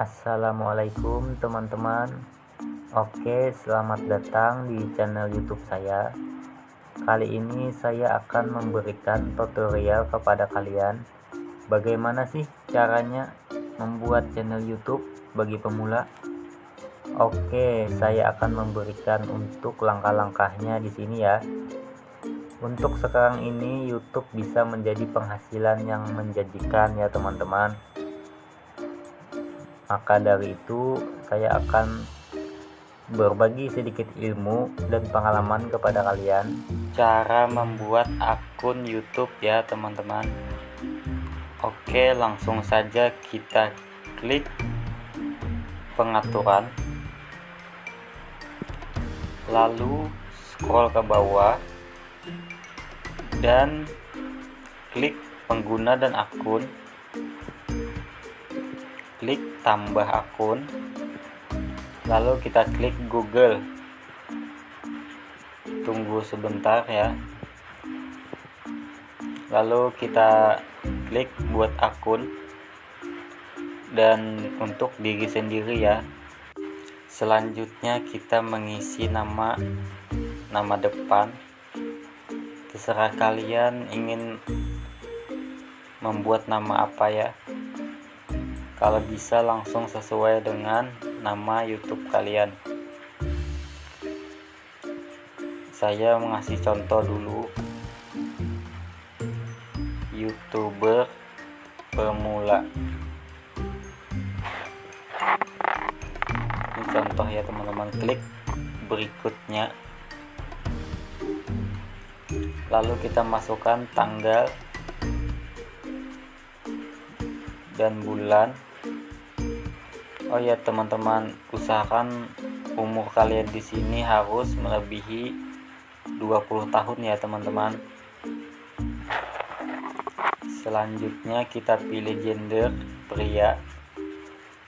Assalamualaikum teman-teman. Oke, selamat datang di channel YouTube saya. Kali ini saya akan memberikan tutorial kepada kalian bagaimana sih caranya membuat channel YouTube bagi pemula. Oke, saya akan memberikan untuk langkah-langkahnya di sini ya. Untuk sekarang ini YouTube bisa menjadi penghasilan yang menjanjikan ya teman-teman. Maka dari itu saya akan berbagi sedikit ilmu dan pengalaman kepada kalian cara membuat akun YouTube ya teman-teman. Oke, langsung saja kita klik pengaturan, lalu scroll ke bawah dan klik pengguna dan akun, klik tambah akun, lalu kita klik Google. Tunggu sebentar ya. Lalu kita klik buat akun dan untuk diri sendiri ya. Selanjutnya kita mengisi nama depan. Terserah kalian ingin membuat nama apa ya. Kalau bisa langsung sesuai dengan nama YouTube kalian. Saya mengasih contoh dulu, YouTuber pemula. Ini contoh ya teman-teman. Klik berikutnya, lalu kita masukkan tanggal dan bulan. Oh ya teman-teman, usahakan umur kalian di sini harus melebihi 20 tahun ya teman-teman. Selanjutnya kita pilih gender pria,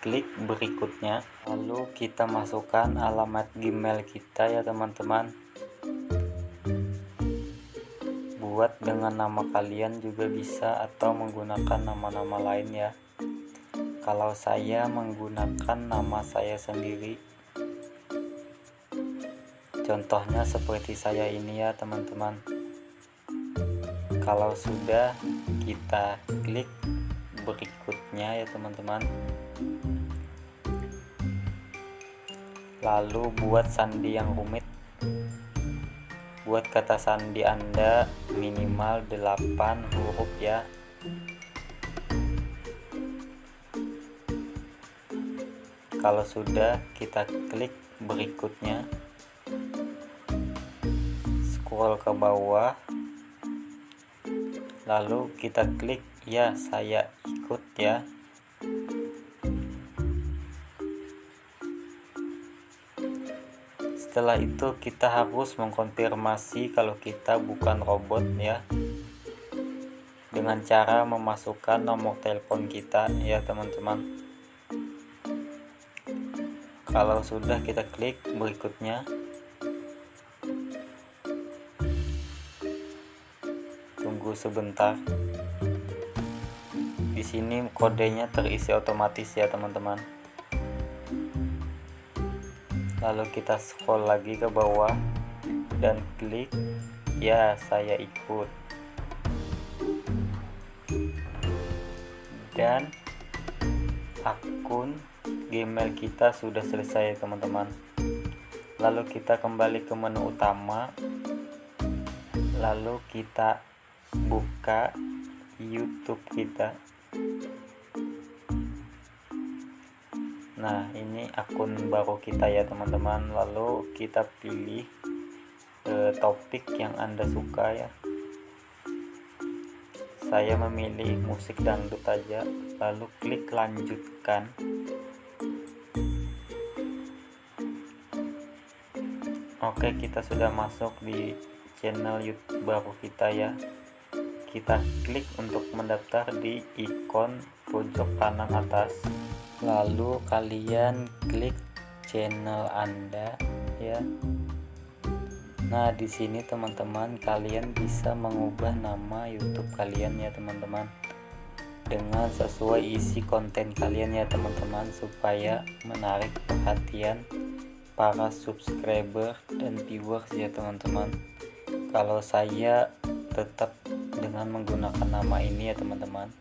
klik berikutnya, lalu kita masukkan alamat Gmail kita ya teman-teman. Buat dengan nama kalian juga bisa atau menggunakan nama-nama lain ya. Kalau saya menggunakan nama saya sendiri, contohnya seperti saya ini ya teman-teman. Kalau sudah, kita klik berikutnya ya teman-teman. Lalu buat sandi yang rumit. Buat kata sandi Anda minimal 8 huruf ya. Kalau sudah, kita klik berikutnya, scroll ke bawah, lalu kita klik ya saya ikut ya. Setelah itu kita harus mengkonfirmasi kalau kita bukan robot ya, dengan cara memasukkan nomor telepon kita ya teman-teman. Kalau sudah, kita klik berikutnya, tunggu sebentar. Di sini kodenya terisi otomatis ya teman-teman. Lalu kita scroll lagi ke bawah dan klik ya saya ikut. Dan akun Gmail kita sudah selesai teman-teman. Lalu kita kembali ke menu utama, lalu kita buka YouTube kita. Nah, ini akun baru kita ya teman-teman. Lalu kita pilih topik yang Anda suka ya. Saya memilih musik dangdut aja, lalu klik lanjutkan. Oke, kita sudah masuk di channel YouTube baru kita ya. Kita klik untuk mendaftar di ikon pojok kanan atas. Lalu kalian klik channel Anda ya. Nah, di sini teman-teman kalian bisa mengubah nama YouTube kalian ya teman-teman. dengan sesuai isi konten kalian ya teman-teman, supaya menarik perhatian para subscriber dan viewers ya teman-teman. Kalau saya tetap dengan menggunakan nama ini ya teman-teman.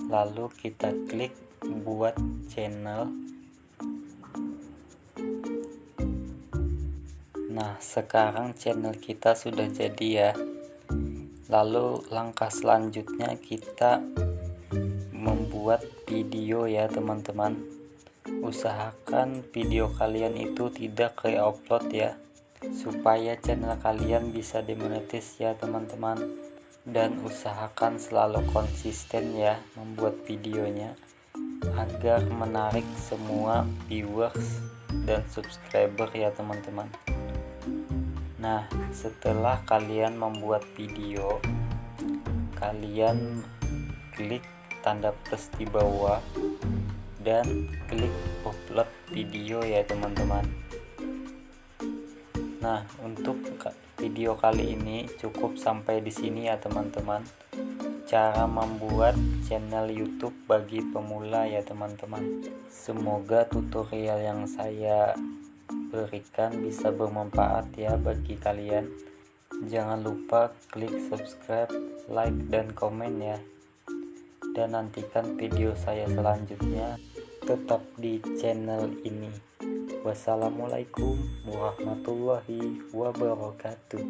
Lalu kita klik buat channel. Nah, sekarang channel kita sudah jadi ya. Lalu langkah selanjutnya kita membuat video ya teman-teman. Usahakan video kalian itu tidak re-upload ya, supaya channel kalian bisa dimonetis ya teman-teman. Dan usahakan selalu konsisten ya membuat videonya, agar menarik semua viewers dan subscriber ya teman-teman. Nah, setelah kalian membuat video, kalian klik tanda plus di bawah dan klik upload video ya teman-teman. Nah, untuk video kali ini cukup sampai di sini ya teman-teman. Cara membuat channel YouTube bagi pemula ya teman-teman. Semoga tutorial yang saya berikan bisa bermanfaat ya bagi kalian. Jangan lupa klik subscribe, like, dan komen ya. Dan nantikan video saya selanjutnya tetap di channel ini. Wassalamualaikum warahmatullahi wabarakatuh.